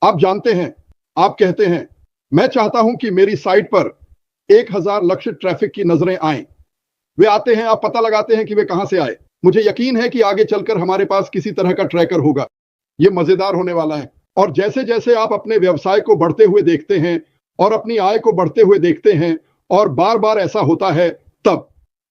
आप जानते हैं, आप कहते हैं, मैं चाहता हूं कि मेरी साइट पर 1000 लक्षित ट्रैफिक की नजरें आएं। वे आते हैं, आप पता लगाते हैं कि वे कहां से आए। मुझे यकीन है कि आगे चलकर हमारे पास किसी तरह का ट्रैकर होगा। यह मजेदार होने वाला है। और जैसे जैसे आप अपने व्यवसाय को बढ़ते हुए देखते हैं और अपनी आय को बढ़ते हुए देखते हैं और बार बार ऐसा होता है, तब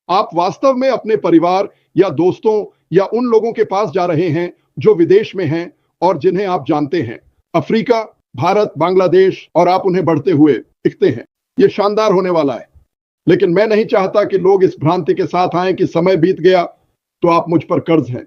आप वास्तव में अपने परिवार या दोस्तों या उन लोगों के पास जा रहे हैं जो विदेश में हैं और जिन्हें आप जानते हैं, अफ्रीका, भारत, बांग्लादेश, और आप उन्हें बढ़ते हुए दिखते हैं। यह शानदार होने वाला है। लेकिन मैं नहीं चाहता कि लोग इस भ्रांति के साथ आए कि समय बीत गया तो आप मुझ पर कर्ज हैं।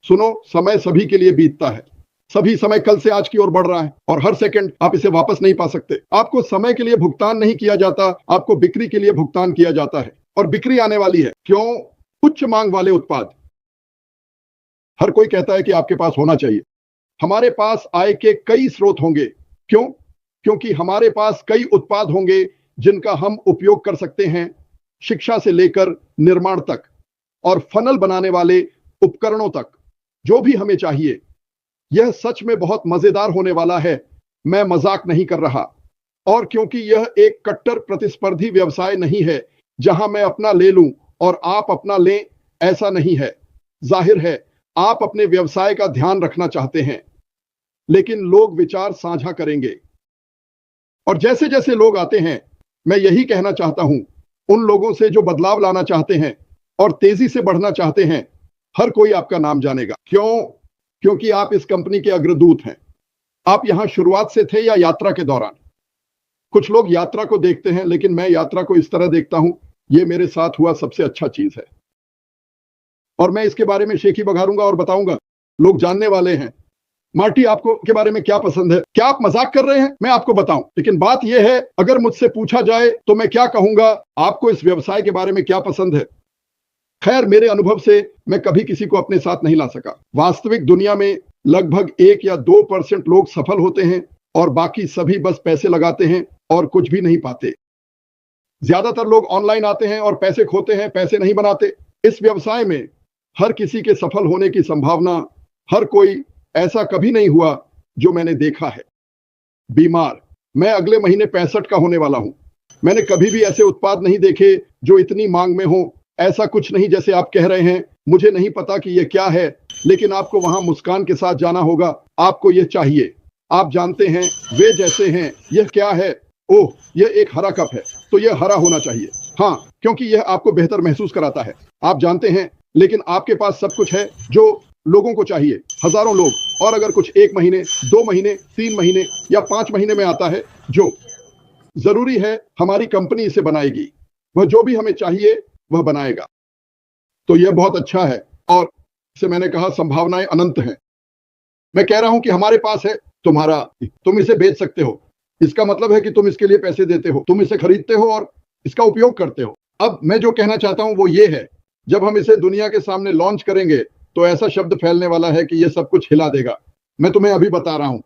सुनो, समय सभी के लिए बीतता है। सभी समय कल से आज की ओर बढ़ रहा है और हर सेकंड आप इसे वापस नहीं पा सकते। आपको समय के लिए भुगतान नहीं किया जाता, आपको बिक्री के लिए भुगतान किया जाता है। और बिक्री आने वाली है। क्यों? उच्च मांग वाले उत्पाद। हर कोई कहता है कि आपके पास होना चाहिए। हमारे पास आय के कई स्रोत होंगे। क्यों? क्योंकि हमारे पास कई उत्पाद होंगे जिनका हम उपयोग कर सकते हैं, शिक्षा से लेकर निर्माण तक और फनल बनाने वाले उपकरणों तक, जो भी हमें चाहिए। यह सच में बहुत मजेदार होने वाला है। मैं मजाक नहीं कर रहा। और क्योंकि यह एक कट्टर प्रतिस्पर्धी व्यवसाय नहीं है जहां मैं अपना ले लूं और आप अपना लें, ऐसा नहीं है। जाहिर है आप अपने व्यवसाय का ध्यान रखना चाहते हैं, लेकिन लोग विचार साझा करेंगे। और जैसे जैसे लोग आते हैं, मैं यही कहना चाहता हूं उन लोगों से जो बदलाव लाना चाहते हैं और तेजी से बढ़ना चाहते हैं, हर कोई आपका नाम जानेगा। क्यों? क्योंकि आप इस कंपनी के अग्रदूत हैं। आप यहां शुरुआत से थे या यात्रा के दौरान? कुछ लोग यात्रा को देखते हैं, लेकिन मैं यात्रा को इस तरह देखता हूं, यह मेरे साथ हुआ सबसे अच्छा चीज है। और मैं इसके बारे में शेखी बघारूंगा और बताऊंगा। लोग जानने वाले हैं। मार्टी, आपको के बारे में क्या पसंद है? क्या आप मजाक कर रहे हैं? मैं आपको बताऊं। लेकिन बात यह है, अगर मुझसे पूछा जाए तो मैं क्या कहूंगा? आपको इस व्यवसाय के बारे में क्या पसंद है? खैर, मेरे अनुभव से मैं कभी किसी को अपने साथ नहीं ला सका। वास्तविक दुनिया में लगभग 1 या 2% लोग सफल होते हैं और बाकी सभी बस पैसे लगाते हैं और कुछ भी नहीं पाते। ज्यादातर लोग ऑनलाइन आते हैं और पैसे खोते हैं, पैसे नहीं बनाते। इस व्यवसाय में हर किसी के सफल होने की संभावना, हर कोई ऐसा कभी नहीं हुआ जो मैंने देखा है। बीमार, मैं अगले महीने 65 का होने वाला हूं। मैंने कभी भी ऐसे उत्पाद नहीं देखे जो इतनी मांग में हो। ऐसा कुछ नहीं जैसे आप कह रहे हैं। मुझे नहीं पता कि यह क्या है, लेकिन आपको वहां मुस्कान के साथ जाना होगा। आपको यह चाहिए। आप जानते हैं वे जैसे हैं। यह क्या है? ओह, यह एक हरा कप है, तो यह हरा होना चाहिए। हाँ, क्योंकि यह आपको बेहतर महसूस कराता है। आप जानते हैं, लेकिन आपके पास सब कुछ है जो लोगों को चाहिए, हजारों लोग। और अगर कुछ 1 महीने, 2 महीने, 3 महीने या 5 महीने में आता है, जो जरूरी है हमारी कंपनी इसे बनाएगी। वह जो भी हमें चाहिए वह बनाएगा। तो यह बहुत अच्छा है और से मैंने कहा संभावनाएं अनंत हैं। मैं कह रहा हूं कि हमारे पास है, तुम्हारा, तुम इसे बेच सकते हो। इसका मतलब है कि तुम इसके लिए पैसे देते हो, तुम इसे खरीदते हो और इसका उपयोग करते हो। अब मैं जो कहना चाहता हूं वो ये है, जब हम इसे दुनिया के सामने लॉन्च करेंगे तो ऐसा शब्द फैलने वाला है कि यह सब कुछ हिला देगा। मैं तुम्हें अभी बता रहा हूं।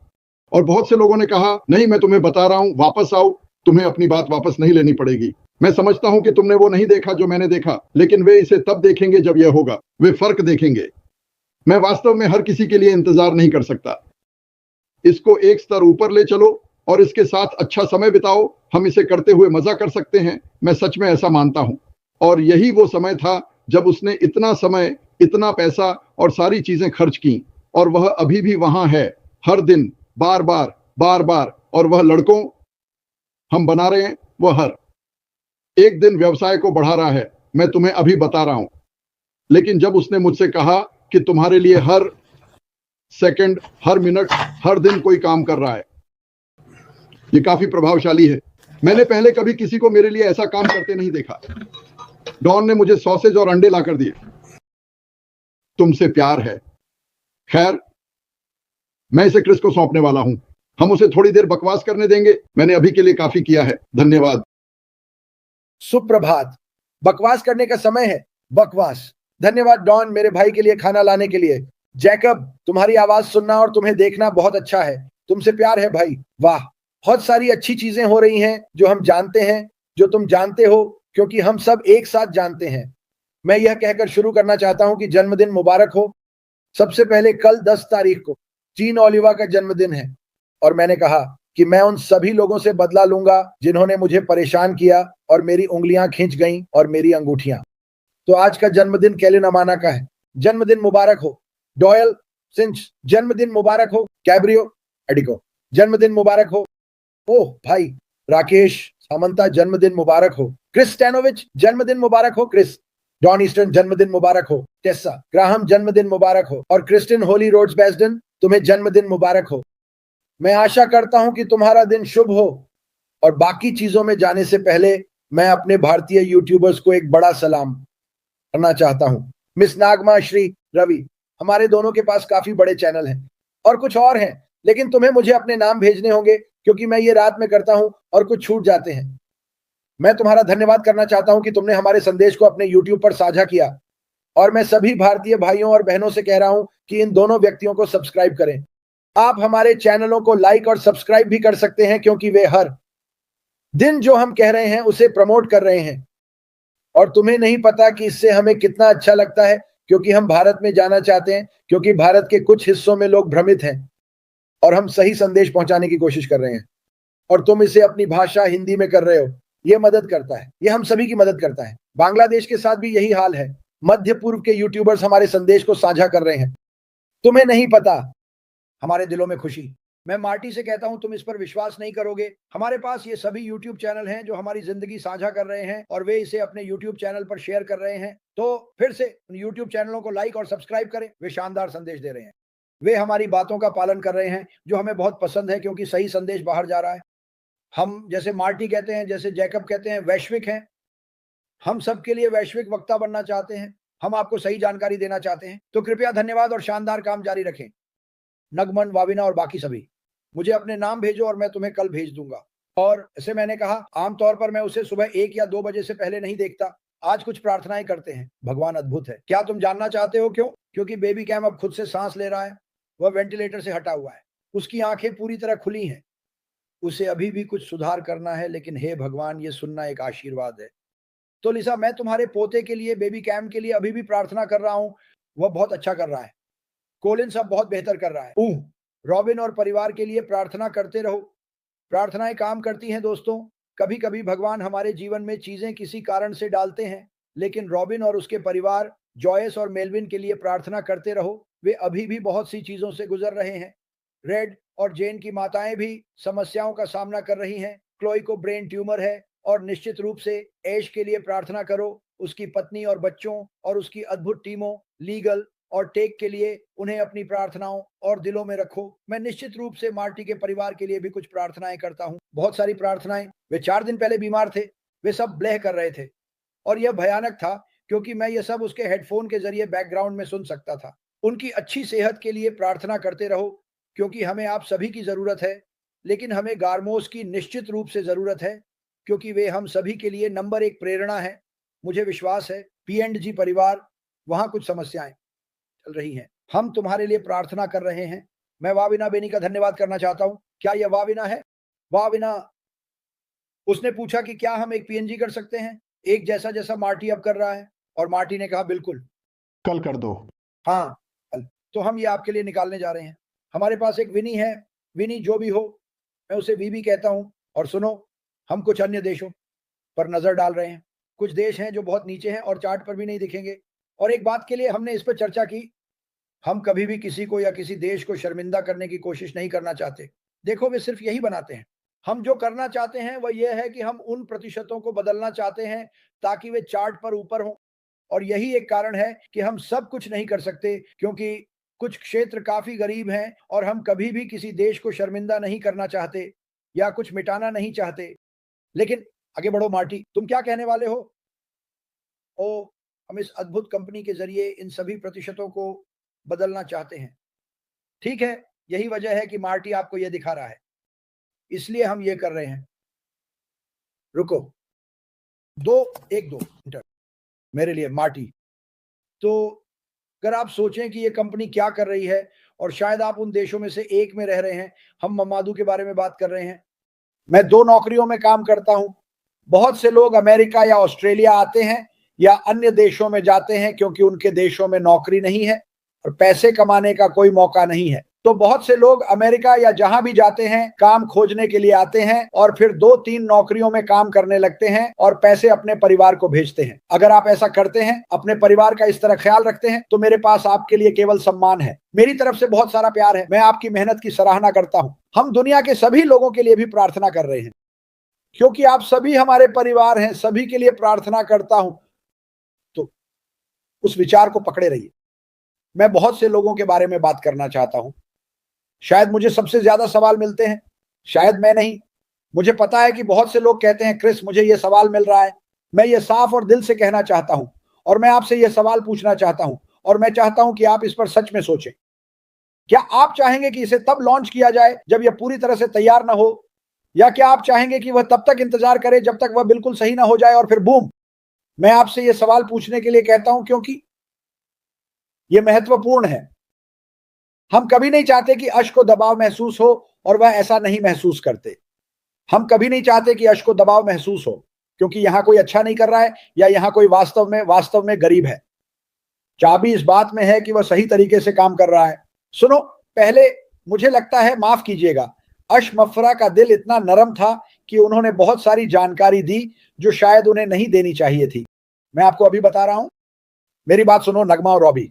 और बहुत से लोगों ने कहा, नहीं मैं तुम्हें बता रहा हूं, वापस आओ, तुम्हें अपनी बात वापस नहीं लेनी पड़ेगी। मैं समझता हूं कि तुमने वो नहीं देखा जो मैंने देखा, लेकिन वे इसे तब देखेंगे जब यह होगा। वे फर्क देखेंगे। मैं वास्तव में हर किसी के लिए इंतजार नहीं कर सकता। इसको एक स्तर ऊपर ले चलो और इसके साथ अच्छा समय बिताओ। हम इसे करते हुए मजा कर सकते हैं। मैं सच में ऐसा मानता हूं। और यही वो समय था जब उसने इतना समय, इतना पैसा और सारी चीजें खर्च की, और वह अभी भी वहां है, हर दिन, बार बार, बार बार। और वह लड़कों हम बना रहे हैं, वह हर एक दिन व्यवसाय को बढ़ा रहा है। मैं तुम्हें अभी बता रहा हूं। लेकिन जब उसने मुझसे कहा कि तुम्हारे लिए हर सेकंड, हर मिनट, हर दिन कोई काम कर रहा है, ये काफी प्रभावशाली है। मैंने पहले कभी किसी को मेरे लिए ऐसा काम करते नहीं देखा। डॉन ने मुझे सॉसेज और अंडे लाकर दिए। तुमसे प्यार है। खैर, मैं इसे क्रिस को सौंपने वाला हूं। हम उसे थोड़ी देर बकवास करने देंगे। मैंने अभी के लिए काफी किया है। धन्यवाद। सुप्रभात। बकवास करने का समय है। बकवास। धन्यवाद डॉन, मेरे भाई के लिए खाना लाने के लिए। जैकब, तुम्हारी आवाज सुनना और तुम्हें देखना बहुत अच्छा है। तुमसे प्यार है भाई। वाह, बहुत सारी अच्छी चीजें हो रही हैं जो हम जानते हैं, जो तुम जानते हो, क्योंकि हम सब एक साथ जानते हैं। मैं यह कहकर शुरू करना चाहता हूं कि जन्मदिन मुबारक हो। सबसे पहले कल 10 तारीख को जीन ओलिवा का जन्मदिन है। और मैंने कहा कि मैं उन सभी लोगों से बदला लूंगा जिन्होंने मुझे परेशान किया और मेरी उंगलियां खींच गईं और मेरी अंगूठियां। तो आज का जन्मदिन कैलिन अमाना का है, जन्मदिन मुबारक हो। डॉयल सिंच, जन्मदिन मुबारक हो। कैब्रियो एडिको, जन्मदिन मुबारक हो। ओह भाई राकेश सामंता, जन्मदिन मुबारक हो। क्रिस स्टैनोविच, जन्मदिन मुबारक हो। क्रिस डॉन ईस्टर्न, जन्मदिन मुबारक हो। टेस्सा ग्राहम, जन्मदिन मुबारक हो। और क्रिस्टिन होली रोड्स बेस्डन, तुम्हें जन्मदिन मुबारक हो। मैं आशा करता हूं कि तुम्हारा दिन शुभ हो। और बाकी चीजों में जाने से पहले मैं अपने भारतीय यूट्यूबर्स को एक बड़ा सलाम करना चाहता हूं। मिस नागमा, श्री रवि, हमारे दोनों के पास काफी बड़े चैनल हैं और कुछ और हैं, लेकिन तुम्हें मुझे अपने नाम भेजने होंगे क्योंकि मैं ये रात में करता हूं और कुछ छूट जाते हैं। मैं तुम्हारा धन्यवाद करना चाहता हूं कि तुमने हमारे संदेश को अपने YouTube पर साझा किया। और मैं सभी भारतीय भाइयों और बहनों से कह रहा हूं कि इन दोनों व्यक्तियों को सब्सक्राइब करें। आप हमारे चैनलों को लाइक और सब्सक्राइब भी कर सकते हैं क्योंकि वे हर दिन जो हम कह रहे हैं उसे प्रमोट कर रहे हैं। और तुम्हें नहीं पता कि इससे हमें कितना अच्छा लगता है, क्योंकि हम भारत में जाना चाहते हैं, क्योंकि भारत के कुछ हिस्सों में लोग भ्रमित हैं और हम सही संदेश पहुंचाने की कोशिश कर रहे हैं। और तुम इसे अपनी भाषा हिंदी में कर रहे हो, यह मदद करता है, यह हम सभी की मदद करता है। बांग्लादेश के साथ भी यही हाल है। मध्य पूर्व के यूट्यूबर्स हमारे संदेश को साझा कर रहे हैं। तुम्हें नहीं पता, हमारे दिलों में खुशी। मैं मार्टी से कहता हूं, तुम इस पर विश्वास नहीं करोगे। हमारे पास ये सभी YouTube चैनल हैं जो हमारी जिंदगी साझा कर रहे हैं और वे इसे अपने YouTube चैनल पर शेयर कर रहे हैं। तो फिर से उन YouTube चैनलों को लाइक और सब्सक्राइब करें। वे शानदार संदेश दे रहे हैं, वे हमारी बातों का पालन कर रहे हैं जो हमें बहुत पसंद है, क्योंकि सही संदेश बाहर जा रहा है। हम, जैसे मार्टी कहते हैं, जैसे जैकब कहते हैं, वैश्विक हैं। हम सबके लिए वैश्विक वक्ता बनना चाहते हैं। हम आपको सही जानकारी देना चाहते हैं। तो कृपया धन्यवाद और शानदार काम जारी रखें। नगमन, वाविना और बाकी सभी, मुझे अपने नाम भेजो और मैं तुम्हें कल भेज दूंगा। और जैसे मैंने कहा, आमतौर पर मैं उसे सुबह 1 या 2 बजे से पहले नहीं देखता। आज कुछ प्रार्थनाएं करते हैं। भगवान अद्भुत है। क्या तुम जानना चाहते हो क्यों? क्योंकि बेबी कैम अब खुद से सांस ले रहा है। वह वेंटिलेटर से हटा हुआ है। उसकी आंखें पूरी तरह खुली हैं। उसे अभी भी कुछ सुधार करना है, लेकिन हे भगवान, ये सुनना एक आशीर्वाद है। तो लिसा, मैं तुम्हारे पोते के लिए, बेबी कैम के लिए अभी भी प्रार्थना कर रहा हूँ। वह बहुत अच्छा कर रहा है। कोलिन सब बहुत बेहतर कर रहा है। रॉबिन और परिवार के लिए प्रार्थना करते रहो। प्रार्थनाएं काम करती हैं दोस्तों। कभी कभी भगवान हमारे जीवन में चीजें किसी कारण से डालते हैं, लेकिन रॉबिन और उसके परिवार, जॉयस और मेलविन के लिए प्रार्थना करते रहो। वे अभी भी बहुत सी चीजों से गुजर रहे हैं। रेड और जेन की माताएं भी समस्याओं का सामना कर रही हैं। क्लोई को ब्रेन ट्यूमर है और निश्चित रूप से ऐश के लिए प्रार्थना करो, उसकी पत्नी और बच्चों और उसकी अद्भुत टीमों, लीगल और टेक के लिए उन्हें अपनी प्रार्थनाओं और दिलों में रखो। मैं निश्चित रूप से मार्टी के परिवार के लिए भी कुछ प्रार्थनाएं करता हूं, बहुत सारी प्रार्थनाएं। वे 4 दिन पहले बीमार थे। वे सब ब्लेह कर रहे थे और यह भयानक था, क्योंकि मैं ये सब उसके हेडफोन के जरिए बैकग्राउंड में सुन सकता था। उनकी अच्छी सेहत के लिए प्रार्थना करते रहो, क्योंकि हमें आप सभी की जरूरत है। लेकिन हमें गार्मोस की निश्चित रूप से जरूरत है, क्योंकि वे हम सभी के लिए नंबर 1 प्रेरणा है। मुझे विश्वास है P&G परिवार, वहां कुछ समस्याएं चल रही हैं। हम तुम्हारे लिए प्रार्थना कर रहे हैं। मैं वाविना बेनी का धन्यवाद करना चाहता हूं। क्या यह वाविना है? वाविना, उसने पूछा कि क्या हम एक PNG कर सकते हैं, एक जैसा जैसा मार्टी अब कर रहा है। और मार्टी ने कहा बिल्कुल, कल कर दो। हाँ कल। तो हम ये आपके लिए निकालने जा रहे हैं। हमारे पास एक विनी है। विनी जो भी हो, मैं उसे वीबी कहता हूं। और सुनो, हम कुछ अन्य देशों पर नजर डाल रहे हैं। कुछ देश हैं जो बहुत नीचे हैं और चार्ट पर भी नहीं दिखेंगे। और एक बात के लिए हमने इस पर चर्चा की, हम कभी भी किसी को या किसी देश को शर्मिंदा करने की कोशिश नहीं करना चाहते। देखो, वे सिर्फ यही बनाते हैं। हम जो करना चाहते हैं वह यह है कि हम उन प्रतिशतों को बदलना चाहते हैं ताकि वे चार्ट पर ऊपर हों। और यही एक कारण है कि हम सब कुछ नहीं कर सकते, क्योंकि कुछ क्षेत्र काफी गरीब हैं और हम कभी भी किसी देश को शर्मिंदा नहीं करना चाहते या कुछ मिटाना नहीं चाहते। लेकिन आगे बढ़ो मार्टी, तुम क्या कहने वाले हो? ओ, हम इस अद्भुत कंपनी के जरिए इन सभी प्रतिशतों को बदलना चाहते हैं। ठीक है, यही वजह है कि मार्टी आपको यह दिखा रहा है, इसलिए हम ये कर रहे हैं। रुको, 1-2 मेरे लिए मार्टी। तो अगर आप सोचें कि ये कंपनी क्या कर रही है, और शायद आप उन देशों में से एक में रह रहे हैं, हम ममादू के बारे में बात कर रहे हैं। मैं 2 नौकरियों में काम करता हूं। बहुत से लोग अमेरिका या ऑस्ट्रेलिया आते हैं या अन्य देशों में जाते हैं क्योंकि उनके देशों में नौकरी नहीं है और पैसे कमाने का कोई मौका नहीं है। तो बहुत से लोग अमेरिका या जहां भी जाते हैं काम खोजने के लिए आते हैं और फिर 2-3 नौकरियों में काम करने लगते हैं और पैसे अपने परिवार को भेजते हैं। अगर आप ऐसा करते हैं, अपने परिवार का इस तरह ख्याल रखते हैं, तो मेरे पास आपके लिए केवल सम्मान है। मेरी तरफ से बहुत सारा प्यार है। मैं आपकी मेहनत की सराहना करता हूं। हम दुनिया के सभी लोगों के लिए भी प्रार्थना कर रहे हैं, क्योंकि आप सभी हमारे परिवार हैं। सभी के लिए प्रार्थना करता हूं। तो उस विचार को पकड़े रहिए। मैं बहुत से लोगों के बारे में बात करना चाहता हूं। शायद मुझे सबसे ज्यादा सवाल मिलते हैं, शायद मैं नहीं। मुझे पता है कि बहुत से लोग कहते हैं, क्रिस मुझे ये सवाल मिल रहा है। मैं ये साफ और दिल से कहना चाहता हूं और मैं आपसे ये सवाल पूछना चाहता हूं और मैं चाहता हूं कि आप इस पर सच में सोचें। क्या आप चाहेंगे कि इसे तब लॉन्च किया जाए जब यह पूरी तरह से तैयार ना हो, या क्या आप चाहेंगे कि वह तब तक इंतजार करे जब तक वह बिल्कुल सही ना हो जाए और फिर बूम? मैं आपसे यह सवाल पूछने के लिए कहता हूं क्योंकि यह महत्वपूर्ण है। हम कभी नहीं चाहते कि अश को दबाव महसूस हो और वह ऐसा नहीं महसूस करते। हम कभी नहीं चाहते कि अश को दबाव महसूस हो, क्योंकि यहां कोई अच्छा नहीं कर रहा है या यहां कोई वास्तव में गरीब है। चाबी इस बात में है कि वह सही तरीके से काम कर रहा है। सुनो, पहले मुझे लगता है, माफ कीजिएगा, अश मफरा का दिल इतना नरम था कि उन्होंने बहुत सारी जानकारी दी जो शायद उन्हें नहीं देनी चाहिए थी। मैं आपको अभी बता रहा हूं, मेरी बात सुनो नगमा और रॉबी।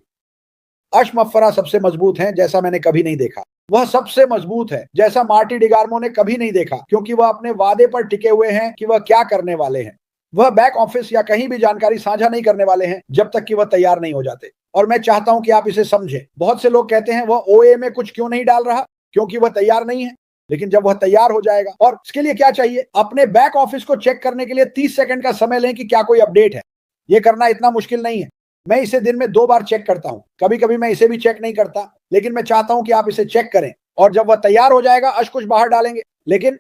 अश मफरा सबसे मजबूत हैं जैसा मैंने कभी नहीं देखा। वह सबसे मजबूत है जैसा मार्टी डिगार्मो ने कभी नहीं देखा, क्योंकि वह अपने वादे पर टिके हुए हैं कि वह क्या करने वाले हैं। वह बैक ऑफिस या कहीं भी जानकारी साझा नहीं करने वाले हैं जब तक कि वह तैयार नहीं हो जाते। और मैं चाहता हूं कि आप इसे समझें। बहुत से लोग कहते हैं वह ओए में कुछ क्यों नहीं डाल रहा, क्योंकि वह तैयार नहीं है। लेकिन जब वह तैयार हो जाएगा, और इसके लिए क्या चाहिए, अपने बैक ऑफिस को चेक करने के लिए 30 सेकंड का समय लें कि क्या कोई अपडेट है। यह करना इतना मुश्किल नहीं है। मैं इसे दिन में 2 बार चेक करता हूं। कभी कभी मैं इसे भी चेक नहीं करता, लेकिन मैं चाहता हूं कि आप इसे चेक करें और जब वह तैयार हो जाएगा अश कुछ बाहर डालेंगे। लेकिन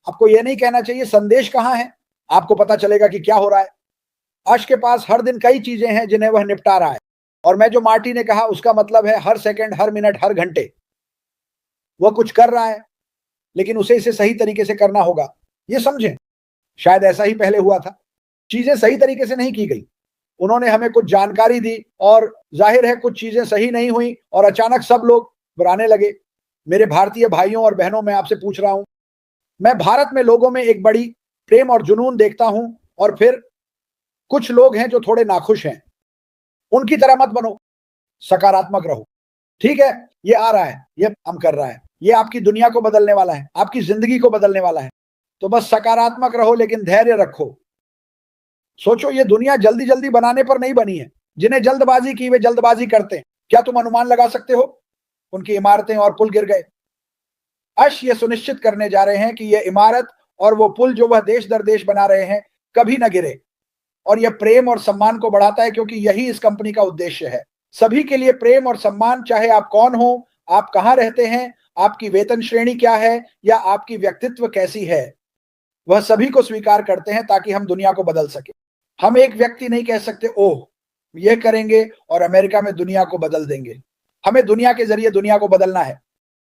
आपको यह नहीं कहना चाहिए संदेश कहां है, आपको पता चलेगा कि क्या हो रहा है। अश के पास हर दिन कई चीजें हैं जिन्हें वह निपटा रहा है, और मैं जो मार्टी ने कहा उसका मतलब है हर सेकंड, हर मिनट, हर घंटे वह कुछ कर रहा है, लेकिन उसे इसे सही तरीके से करना होगा। ये समझें, शायद ऐसा ही पहले हुआ था। चीजें सही तरीके से नहीं की गई। उन्होंने हमें कुछ जानकारी दी और जाहिर है कुछ चीजें सही नहीं हुई और अचानक सब लोग घबराने लगे। मेरे भारतीय भाइयों और बहनों, मैं आपसे पूछ रहा हूं, मैं भारत में लोगों में एक बड़ी प्रेम और जुनून देखता हूं, और फिर कुछ लोग हैं जो थोड़े नाखुश हैं। उनकी तरह मत बनो, सकारात्मक रहो। ठीक है, ये आ रहा है, ये काम कर रहा है, ये आपकी दुनिया को बदलने वाला है, आपकी जिंदगी को बदलने वाला है। तो बस सकारात्मक रहो, लेकिन धैर्य रखो। सोचो, ये दुनिया जल्दी जल्दी बनाने पर नहीं बनी है। जिन्हें जल्दबाजी की वे जल्दबाजी करते हैं। क्या तुम अनुमान लगा सकते हो? उनकी इमारतें और पुल गिर गए। अश ये सुनिश्चित करने जा रहे हैं कि यह इमारत और वो पुल जो वह देश दर देश बना रहे हैं कभी ना गिरे। और यह प्रेम और सम्मान को बढ़ाता है, क्योंकि यही इस कंपनी का उद्देश्य है। सभी के लिए प्रेम और सम्मान, चाहे आप कौन हो, आप कहां रहते हैं, आपकी वेतन श्रेणी क्या है, या आपकी व्यक्तित्व कैसी है, वह सभी को स्वीकार करते हैं ताकि हम दुनिया को बदल सके। हम एक व्यक्ति नहीं कह सकते, ओह ये करेंगे और अमेरिका में दुनिया को बदल देंगे। हमें दुनिया के जरिए दुनिया को बदलना है।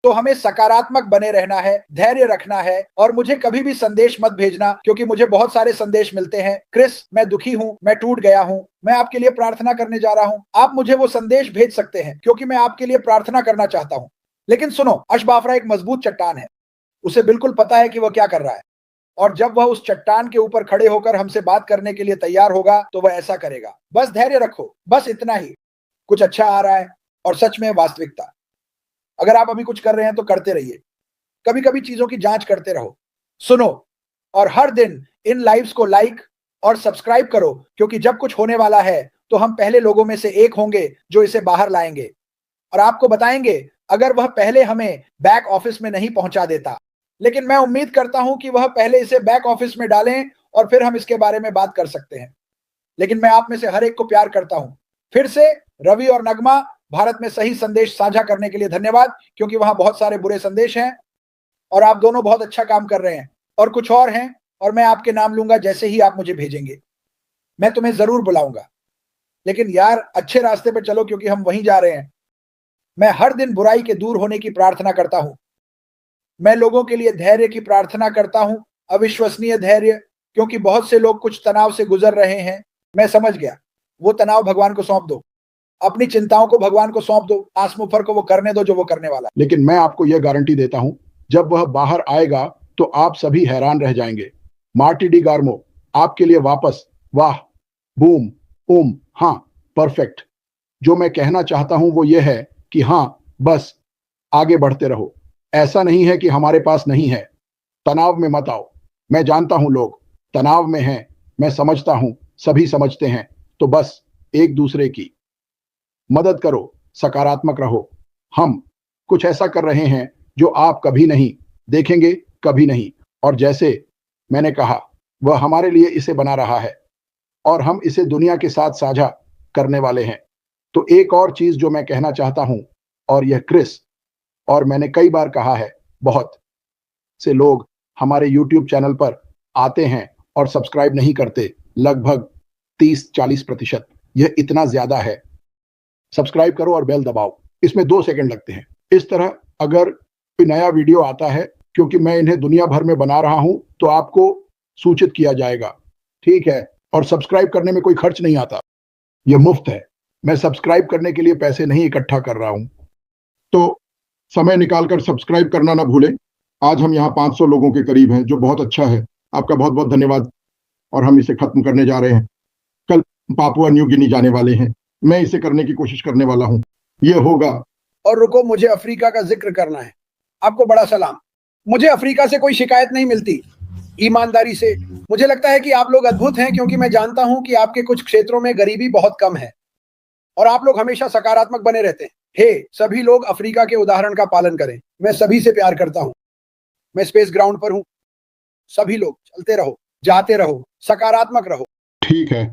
तो हमें सकारात्मक बने रहना है, धैर्य रखना है। और मुझे कभी भी संदेश मत भेजना, क्योंकि मुझे बहुत सारे संदेश मिलते हैं, क्रिस मैं दुखी हूं, मैं टूट गया हूं, मैं आपके लिए प्रार्थना करने जा रहा हूं। आप मुझे वो संदेश भेज सकते हैं, क्योंकि मैं आपके लिए प्रार्थना करना चाहता हूं। लेकिन सुनो, अश बाफरा एक मजबूत चट्टान है। उसे बिल्कुल पता है कि वह क्या कर रहा है, और जब वह उस चट्टान के ऊपर खड़े होकर हमसे बात करने के लिए तैयार होगा तो वह ऐसा करेगा। बस धैर्य रखो, बस इतना ही। कुछ अच्छा आ रहा है, और सच में वास्तविकता। अगर आप अभी कुछ कर रहे हैं तो करते रहिए। कभी कभी चीजों की जांच करते रहो। सुनो, और हर दिन इन लाइव्स को लाइक और सब्सक्राइब करो, क्योंकि जब कुछ होने वाला है तो हम पहले लोगों में से एक होंगे जो इसे बाहर लाएंगे और आपको बताएंगे, अगर वह पहले हमें बैक ऑफिस में नहीं पहुंचा देता। लेकिन मैं उम्मीद करता हूं कि वह पहले इसे बैक ऑफिस में डालें और फिर हम इसके बारे में बात कर सकते हैं। लेकिन मैं आप में से हर एक को प्यार करता हूं। फिर से रवि और नगमा, भारत में सही संदेश साझा करने के लिए धन्यवाद, क्योंकि वहां बहुत सारे बुरे संदेश हैं और आप दोनों बहुत अच्छा काम कर रहे हैं। और कुछ और हैं, और मैं आपके नाम लूंगा जैसे ही आप मुझे भेजेंगे। मैं तुम्हें जरूर बुलाऊंगा। लेकिन यार, अच्छे रास्ते पर चलो, क्योंकि हम वहीं जा रहे हैं। मैं हर दिन बुराई के दूर होने की प्रार्थना करता हूं। मैं लोगों के लिए धैर्य की प्रार्थना करता हूं, अविश्वसनीय धैर्य, क्योंकि बहुत से लोग कुछ तनाव से गुजर रहे हैं। मैं समझ गया, वो तनाव भगवान को सौंप दो। अपनी चिंताओं को भगवान को सौंप दो, आसमुफर को वो करने दो जो वो करने वाला है। लेकिन मैं आपको यह गारंटी देता हूं, जब वह बाहर आएगा तो आप सभी हैरान रह जाएंगे। मार्टी डी गार्मो आपके लिए वापस। वाह, बूम, ओम, हाँ, परफेक्ट। जो मैं कहना चाहता हूं वो ये है कि हाँ, बस आगे बढ़ते रहो। ऐसा नहीं है कि हमारे पास नहीं है। तनाव में मत आओ। मैं जानता हूं लोग तनाव में हैं, मैं समझता हूं, सभी समझते हैं। तो बस एक दूसरे की मदद करो, सकारात्मक रहो। हम कुछ ऐसा कर रहे हैं जो आप कभी नहीं देखेंगे, कभी नहीं। और जैसे मैंने कहा, वह हमारे लिए इसे बना रहा है और हम इसे दुनिया के साथ साझा करने वाले हैं। तो एक और चीज जो मैं कहना चाहता हूं, और यह क्रिस, और मैंने कई बार कहा है, बहुत से लोग हमारे YouTube चैनल पर आते हैं और सब्सक्राइब नहीं करते, लगभग 30-40%। यह इतना ज्यादा है। सब्सक्राइब करो और बेल दबाओ, इसमें 2 सेकंड लगते हैं। इस तरह अगर कोई नया वीडियो आता है, क्योंकि मैं इन्हें दुनिया भर में बना रहा हूं, तो आपको सूचित किया जाएगा, ठीक है? और सब्सक्राइब करने में कोई खर्च नहीं आता, यह मुफ्त है। मैं सब्सक्राइब करने के लिए पैसे नहीं इकट्ठा कर रहा हूं। तो समय निकालकर सब्सक्राइब करना ना भूलें। आज हम यहाँ 500 लोगों के करीब हैं, जो बहुत अच्छा है। आपका बहुत बहुत धन्यवाद। और हम इसे खत्म करने जा रहे हैं। कल पापुआ न्यू गिनी जाने वाले हैं। मैं इसे करने की कोशिश करने वाला हूँ। ये होगा। और रुको, मुझे अफ्रीका का जिक्र करना है। आपको बड़ा सलाम। मुझे अफ्रीका से कोई शिकायत नहीं मिलती, ईमानदारी से। मुझे लगता है कि आप लोग अद्भुत हैं, क्योंकि मैं जानता हूं कि आपके कुछ क्षेत्रों में गरीबी बहुत कम है और आप लोग हमेशा सकारात्मक बने रहते हैं। हे, सभी लोग अफ्रीका के उदाहरण का पालन करें। मैं सभी से प्यार करता हूं। मैं स्पेस ग्राउंड पर हूं। सभी लोग चलते रहो, जाते रहो, सकारात्मक रहो। ठीक है।